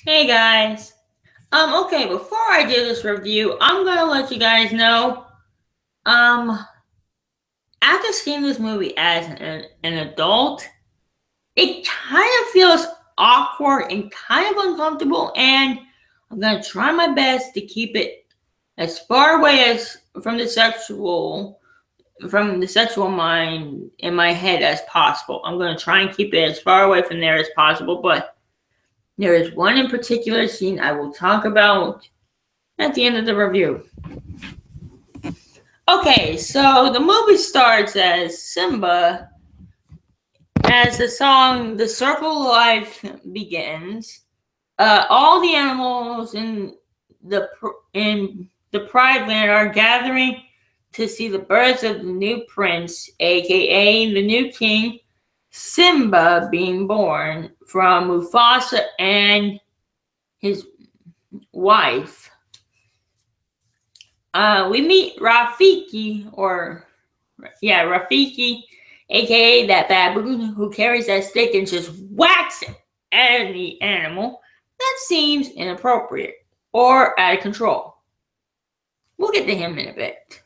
Hey guys. Okay, before I do this review, I'm gonna let you guys know, after seeing this movie as an adult, it kind of feels awkward and kind of uncomfortable, and I'm gonna try my best to keep it as far away as from the sexual mind in my head as possible. I'm gonna try and keep it as far away from there as possible, but there is one in particular scene I will talk about at the end of the review. Okay, so the movie starts as Simba, as the song "The Circle of Life" begins. All the animals in the Pride Land are gathering to see the birth of the new prince, aka the new king, Simba, being born from Mufasa and his wife. We meet Rafiki, aka that baboon who carries that stick and just whacks any animal that seems inappropriate or out of control. We'll get to him in a bit.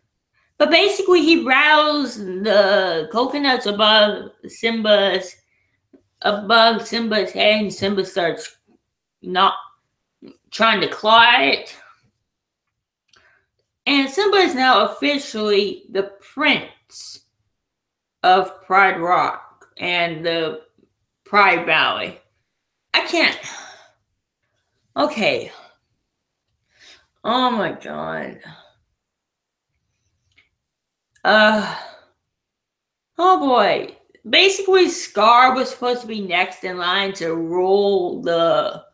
But basically, he rattles the coconuts above Simba's head, and Simba starts not trying to claw it. And Simba is now officially the prince of Pride Rock and the Pride Valley. I can't. Okay. Oh my god. Oh boy. Basically, Scar was supposed to be next in line to rule the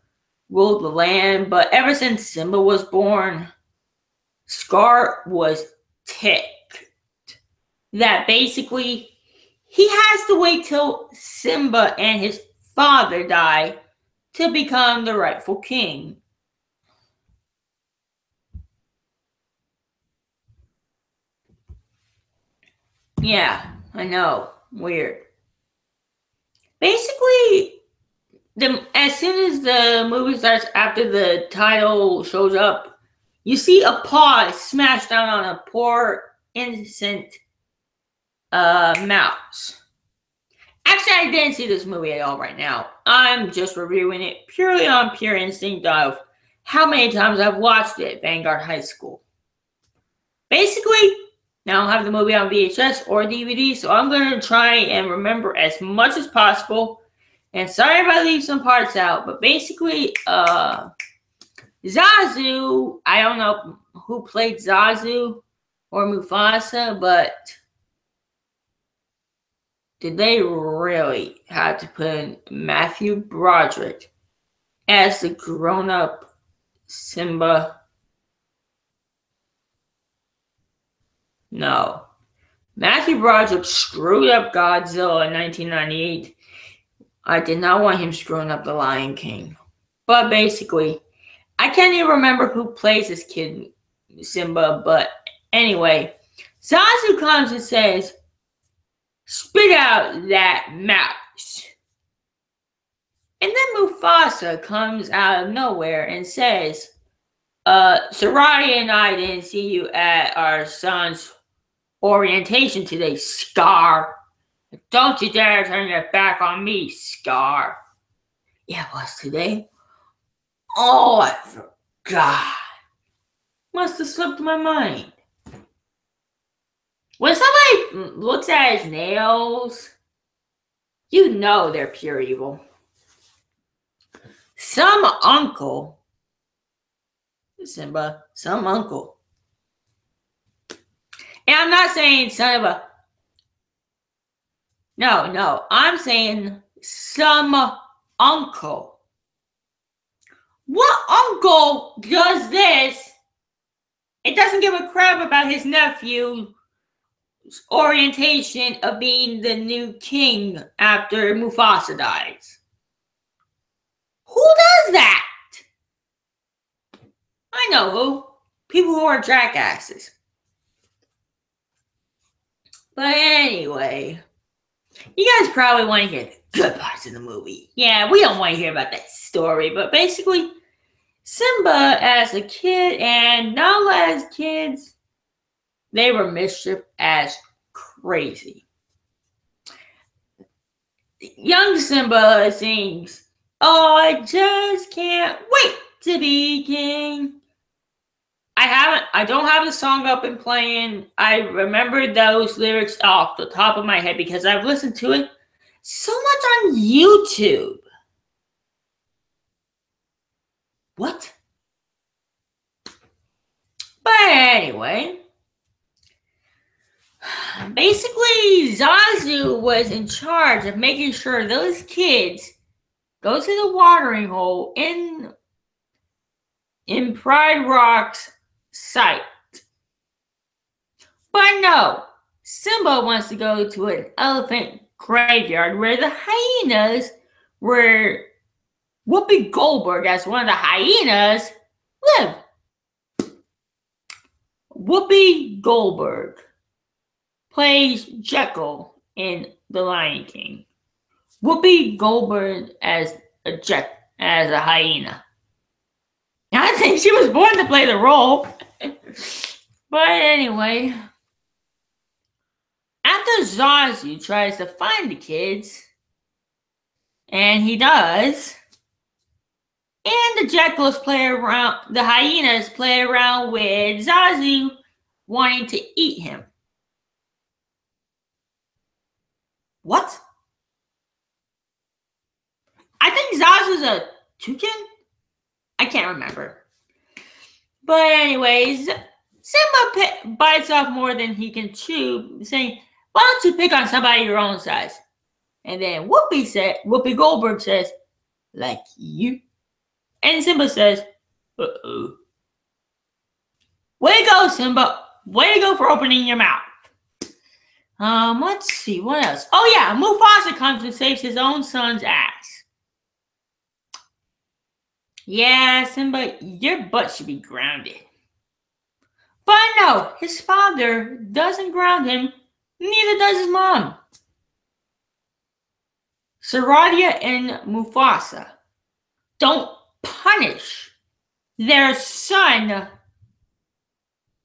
land, but ever since Simba was born, Scar was ticked that basically he has to wait till Simba and his father die to become the rightful king. Yeah, I know. Weird. Basically, as soon as the movie starts, after the title shows up, you see a paw smash down on a poor innocent mouse. Actually, I didn't see this movie at all right now. I'm just reviewing it purely on pure instinct of how many times I've watched it at Vanguard High School. Basically, I don't have the movie on VHS or DVD, so I'm going to try and remember as much as possible. And sorry if I leave some parts out, but basically, Zazu, I don't know who played Zazu or Mufasa, but did they really have to put in Matthew Broderick as the grown-up Simba? No. Matthew Broderick screwed up Godzilla in 1998. I did not want him screwing up The Lion King. But basically, I can't even remember who plays this kid, Simba, but anyway, Zazu comes and says, "Spit out that mouse." And then Mufasa comes out of nowhere and says, Soraya and I didn't see you at our son's orientation today, Scar. Don't you dare turn your back on me, Scar. Yeah, it was today. Oh, I forgot. Must have slipped my mind. When somebody looks at his nails, you know they're pure evil. Some uncle, Simba, some uncle. And I'm not saying son of a... No, I'm saying some uncle. What uncle does this? It doesn't give a crap about his nephew's orientation of being the new king after Mufasa dies. Who does that? I know who. People who are jackasses. But anyway, You guys probably want to hear the good parts of the movie. Yeah, we don't want to hear about that story, but basically, Simba as a kid and Nala as kids, they were mischief as crazy. Young Simba sings, "Oh, I just can't wait to be king." I don't have the song up and playing. I remember those lyrics off the top of my head because I've listened to it so much on YouTube. What? But anyway, basically Zazu was in charge of making sure those kids go to the watering hole in Pride Rock's site. But no, Simba wants to go to an elephant graveyard where the hyenas, where Whoopi Goldberg as one of the hyenas, live. Whoopi Goldberg plays Jekyll in The Lion King. Whoopi Goldberg as a hyena. I think she was born to play the role. But anyway, after Zazu tries to find the kids, and he does, and the Jekylls the hyenas play around with Zazu wanting to eat him. What? I think Zazu's a toucan? I can't remember. But anyways, Simba bites off more than he can chew, saying, "Why don't you pick on somebody your own size?" And then Whoopi Goldberg says, "Like you?" And Simba says, "Uh-oh." Way to go, Simba. Way to go for opening your mouth. Let's see, what else? Oh yeah, Mufasa comes and saves his own son's ass. Yeah, Simba, your butt should be grounded. But no, his father doesn't ground him, neither does his mom. Saradia and Mufasa don't punish their son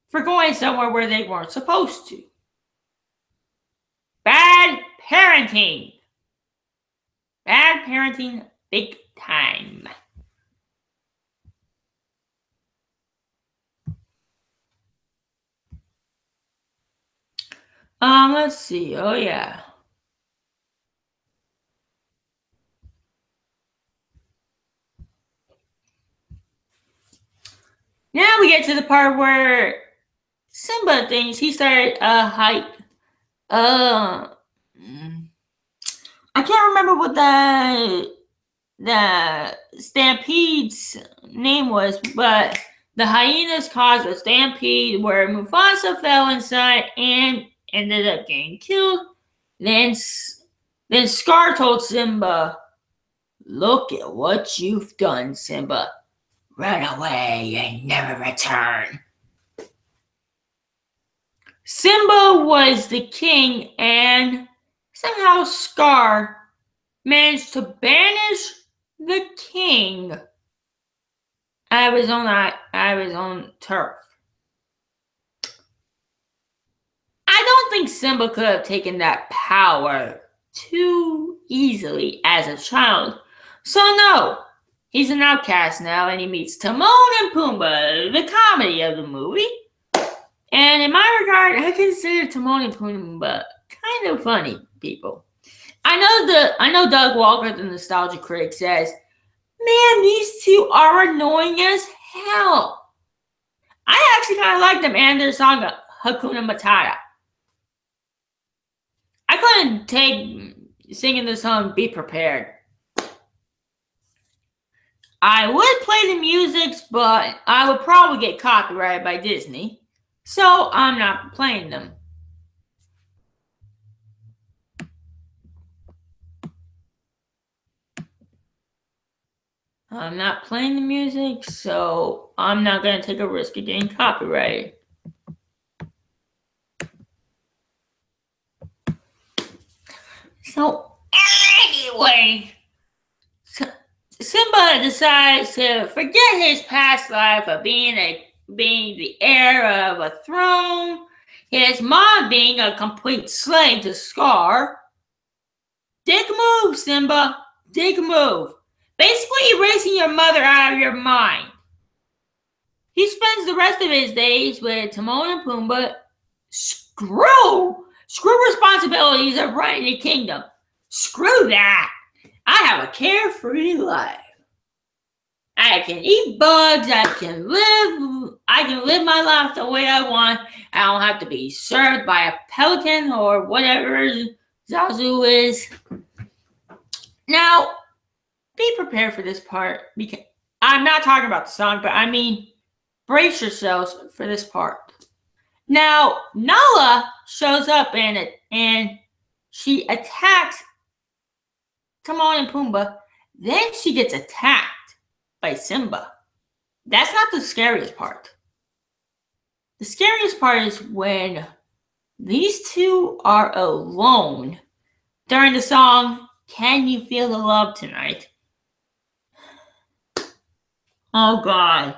for going somewhere where they weren't supposed to. Bad parenting. Bad parenting big time. Let's see. Oh yeah. Now we get to the part where Simba thinks he started a hike. I can't remember what the stampede's name was, but the hyenas caused a stampede where Mufasa fell inside and ended up getting killed. Then Scar told Simba, "Look at what you've done, Simba. Run away and never return." Simba was the king, and somehow Scar managed to banish the king out of his own turf. I don't think Simba could have taken that power too easily as a child. So no, he's an outcast now, and he meets Timon and Pumbaa, the comedy of the movie. And in my regard, I consider Timon and Pumbaa kind of funny people. I know Doug Walker, the nostalgia critic, says, "Man, these two are annoying as hell." I actually kind of like them and their song Hakuna Matata. I couldn't take singing the song Be Prepared. I would play the music, but I would probably get copyrighted by Disney, so I'm not playing them. I'm not playing the music, so I'm not going to take a risk of getting copyrighted. So anyway, Simba decides to forget his past life of being the heir of a throne, his mom being a complete slave to Scar. Dick move, Simba. Dick move. Basically erasing your mother out of your mind. He spends the rest of his days with Timon and Pumbaa. Screw responsibilities of running the kingdom. Screw that. I have a carefree life. I can eat bugs. I can live my life the way I want. I don't have to be served by a pelican or whatever Zazu is. Now, be prepared for this part because I'm not talking about the song, but I mean, brace yourselves for this part. Now, Nala shows up and she attacks Timon and Pumbaa. Then she gets attacked by Simba. That's not the scariest part. The scariest part is when these two are alone during the song, Can You Feel the Love Tonight? Oh, God.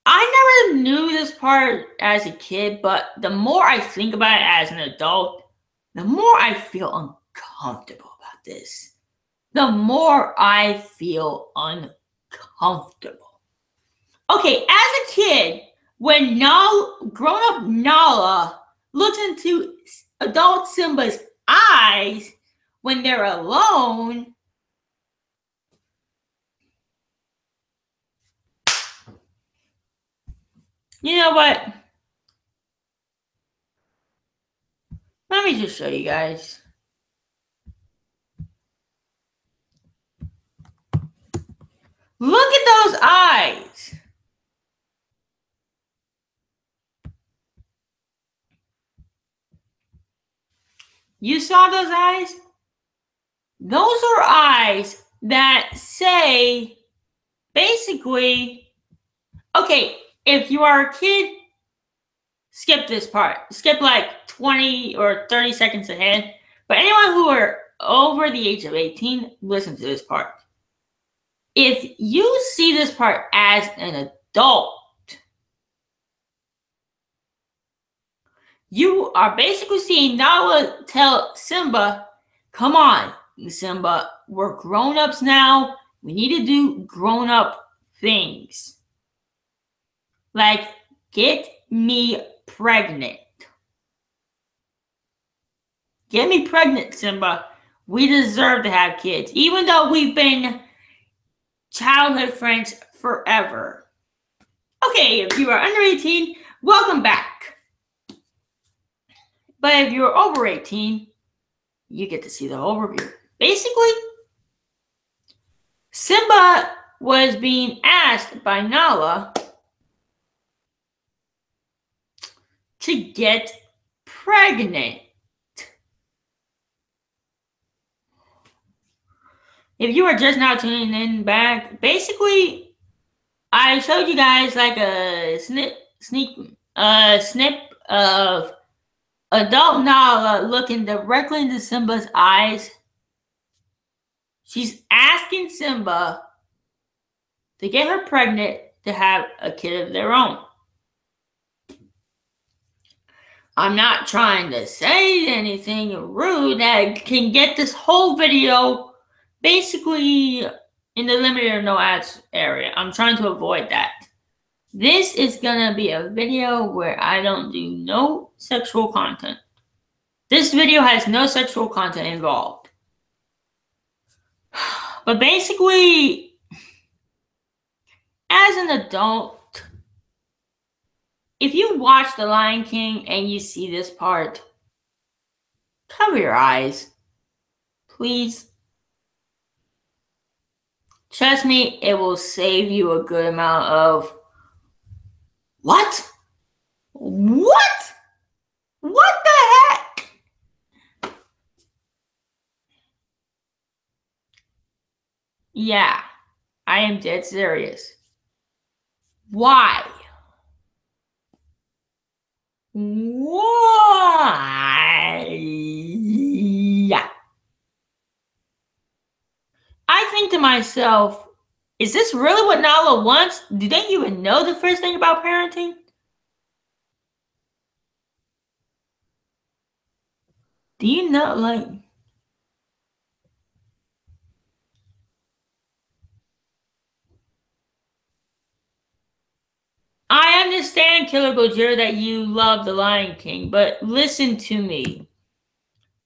I never knew this part as a kid, but the more I think about it as an adult, the more I feel uncomfortable about this. The more I feel uncomfortable. Okay, as a kid, when grown-up Nala looks into adult Simba's eyes when they're alone, you know what? Let me just show you guys. Look at those eyes. You saw those eyes? Those are eyes that say, basically, okay, if you are a kid, skip this part. Skip like 20 or 30 seconds ahead. But anyone who are over the age of 18, listen to this part. If you see this part as an adult, you are basically seeing Nala tell Simba, come on, Simba, we're grown-ups now. We need to do grown-up things. Like, get me pregnant. Get me pregnant, Simba. We deserve to have kids, even though we've been childhood friends forever. Okay, if you are under 18, welcome back. But if you're over 18, you get to see the overview. Basically, Simba was being asked by Nala to get pregnant. If you are just now tuning in back, basically, I showed you guys like a snip of adult Nala looking directly into Simba's eyes. She's asking Simba to get her pregnant to have a kid of their own. I'm not trying to say anything rude that can get this whole video basically in the limited or no ads area. I'm trying to avoid that. This is gonna be a video where I don't do no sexual content. This video has no sexual content involved. But basically, as an adult, if you watch The Lion King and you see this part, cover your eyes, please. Trust me, it will save you a good amount of what? What? What the heck? Yeah, I am dead serious. Why? Why? Yeah. I think to myself, is this really what Nala wants? Do they even know the first thing about parenting? Do you know, like... I understand, Killer Gojira, that you love The Lion King, but listen to me.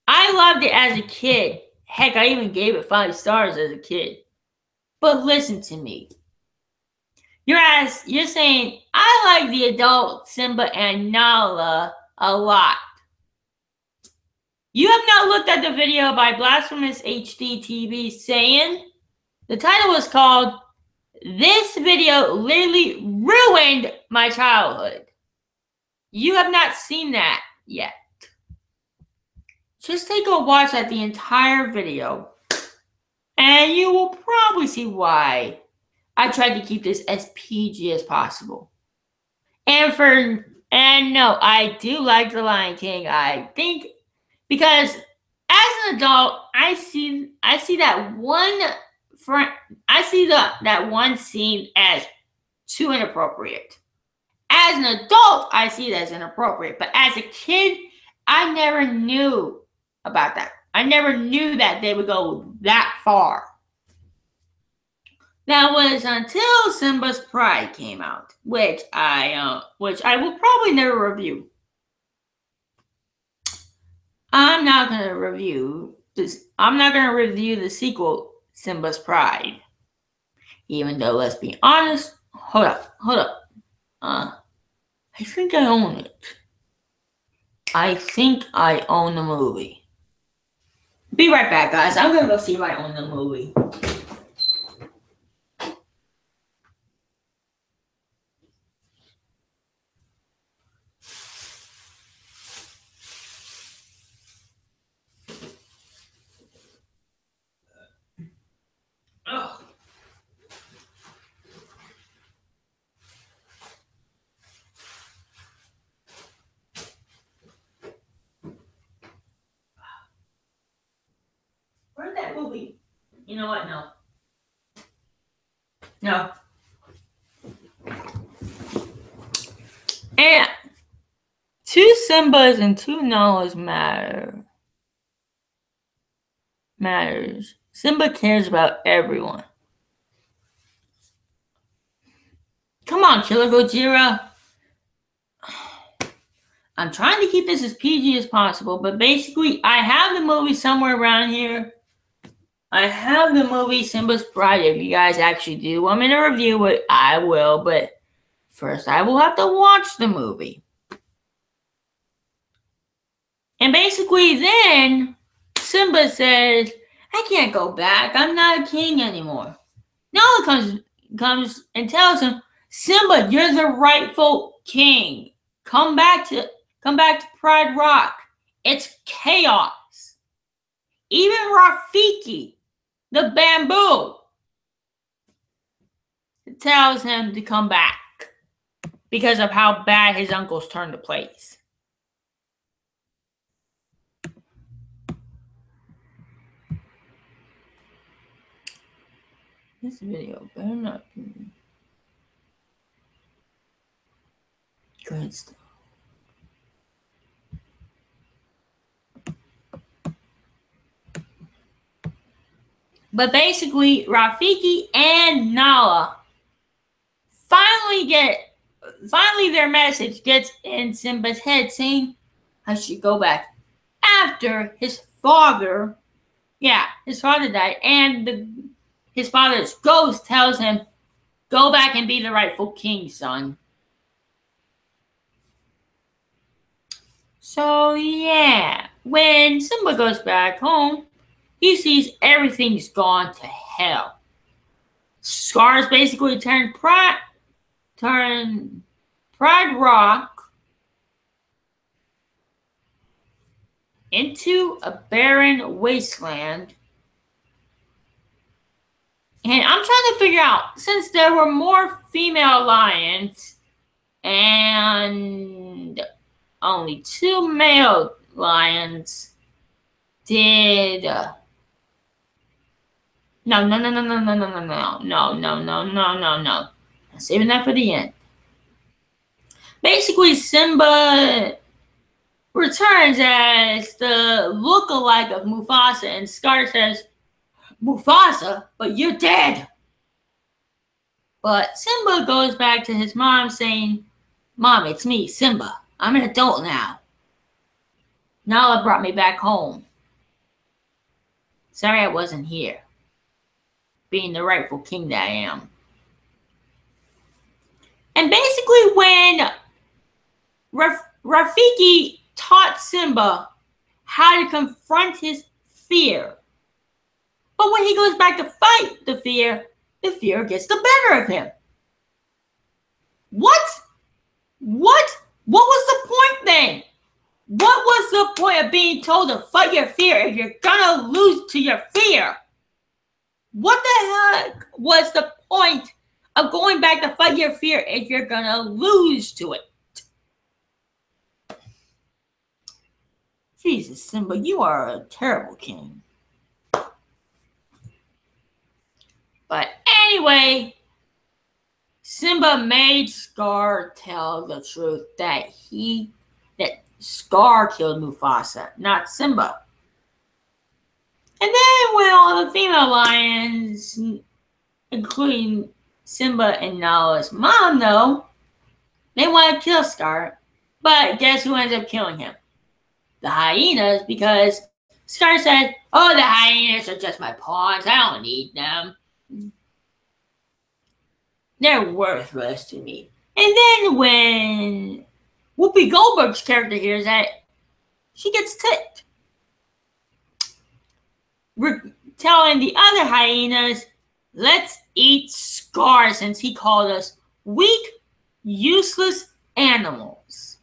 I loved it as a kid. Heck, I even gave it 5 stars as a kid. But listen to me. You're saying, I like the adult Simba and Nala a lot. You have not looked at the video by Blasphemous HD TV saying the title was called "This Video Literally Ruined My Childhood." You have not seen that yet. Just take a watch at the entire video and you will probably see why I tried to keep this as PG as possible. And no, I do like The Lion King. I think because as an adult, I see that one scene as too inappropriate. As an adult, I see it as inappropriate, but as a kid, I never knew about that. I never knew that they would go that far. That was until Simba's Pride came out, which I will probably never review. I'm not gonna review the sequel, Simba's Pride. Even though, let's be honest, hold up. I think I own it. I think I own the movie. Be right back, guys. I'm gonna go see if I own the movie. Oh. Where'd that movie? You know what? No. And 2 Simbas and 2 Nalas matters. Simba cares about everyone. Come on, Killer Gojira. I'm trying to keep this as PG as possible, but basically, I have the movie somewhere around here. I have the movie Simba's Pride. If you guys actually do want me to review it, I will, but first I will have to watch the movie. And basically then, Simba says, I can't go back. I'm not a king anymore. Nala comes and tells him, Simba, you're the rightful king. Come back to Pride Rock. It's chaos. Even Rafiki, the bamboo, tells him to come back because of how bad his uncles turned the place. This video better not be good stuff. But basically, Rafiki and Nala finally their message gets in Simba's head saying, I should go back. After his father died, and his father's ghost tells him, go back and be the rightful king, son. So yeah, when Simba goes back home, he sees everything's gone to hell. Scar's basically turned Pride Rock into a barren wasteland. And I'm trying to figure out, since there were more female lions and only 2 male lions, did No, no, no, no, no, no, no, no, no, no, no, no, no, no, no. I'm saving that for the end. Basically, Simba returns as the look-alike of Mufasa, and Scar says, Mufasa, but you're dead. But Simba goes back to his mom saying, Mom, it's me, Simba. I'm an adult now. Nala brought me back home. Sorry I wasn't here, being the rightful king that I am. And basically when Rafiki taught Simba how to confront his fear. But when he goes back to fight the fear gets the better of him. What? What was the point then? What was the point of being told to fight your fear if you're gonna lose to your fear? What the heck was the point of going back to fight your fear if you're gonna lose to it? Jesus, Simba, you are a terrible king. But anyway, Simba made Scar tell the truth that Scar killed Mufasa, not Simba. And then when all the female lions, including Simba and Nala's mom, though, they want to kill Scar. But guess who ends up killing him? The hyenas, because Scar said, oh, the hyenas are just my pawns. I don't need them. They're worthless to me. And then when Whoopi Goldberg's character hears that, she gets ticked. We're telling the other hyenas, let's eat Scar since he called us weak, useless animals.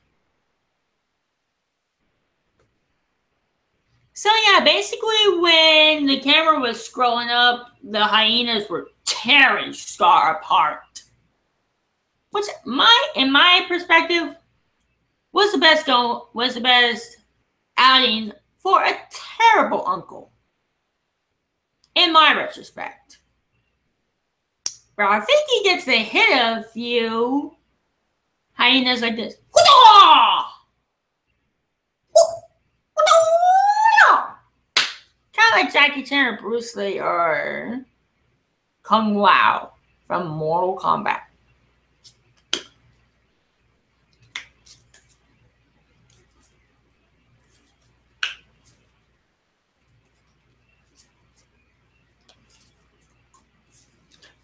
So yeah, basically when the camera was scrolling up, the hyenas were tearing Scar apart. Which, in my perspective, was the best outing for a terrible uncle. In my retrospect. Rafiki gets the hit of a few hyenas like this. Kind of like Jackie Chan or Bruce Lee or Kung Lao from Mortal Kombat.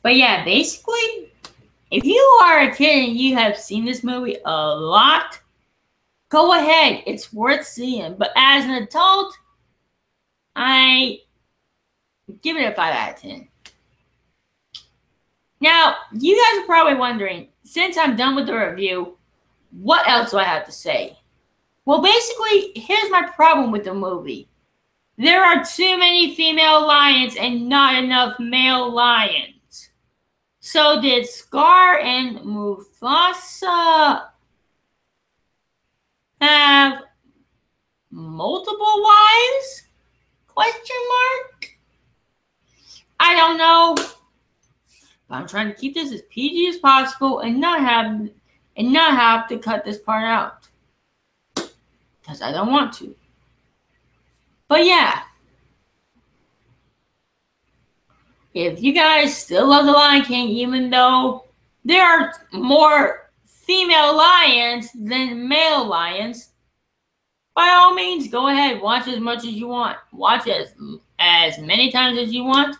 But yeah, basically, if you are a kid and you have seen this movie a lot, go ahead. It's worth seeing. But as an adult, I give it a 5 out of 10. Now, you guys are probably wondering, since I'm done with the review, what else do I have to say? Well, basically, here's my problem with the movie. There are too many female lions and not enough male lions. So did Scar and Mufasa have multiple wives? Question mark? I don't know. But I'm trying to keep this as PG as possible and not have to cut this part out. Because I don't want to. But yeah. If you guys still love The Lion King, even though there are more female lions than male lions, by all means, go ahead. Watch as much as you want. Watch as many times as you want.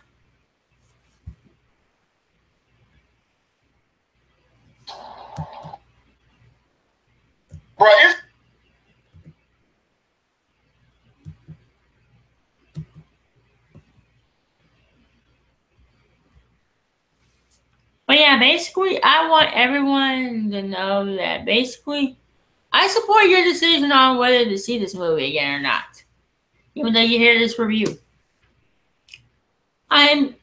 But yeah, basically, I want everyone to know that basically, I support your decision on whether to see this movie again or not. Even though you hear this review. I'm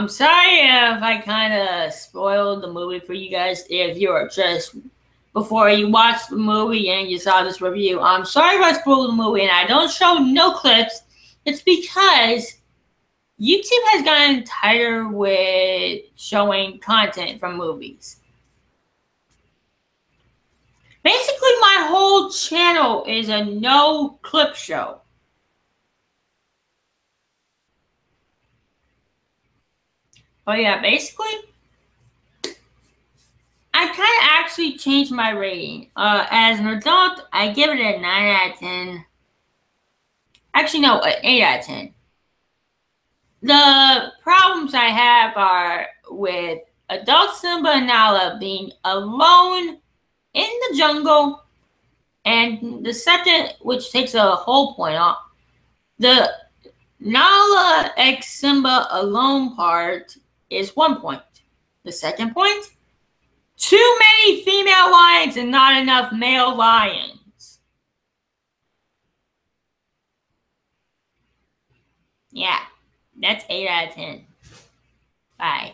sorry if I kind of spoiled the movie for you guys. If you're just before you watched the movie and you saw this review, I'm sorry if I spoiled the movie and I don't show no clips. It's because YouTube has gotten tighter with showing content from movies. Basically, my whole channel is a no clip show. But yeah, basically, I kind of actually changed my rating. As an adult, I give it a 9 out of 10. Actually, no, an 8 out of 10. The problems I have are with adult Simba and Nala being alone in the jungle, and the second, which takes a whole point off, the Nala x Simba alone part is 1 point. The second point, too many female lions and not enough male lions. Yeah, that's 8 out of 10. Bye.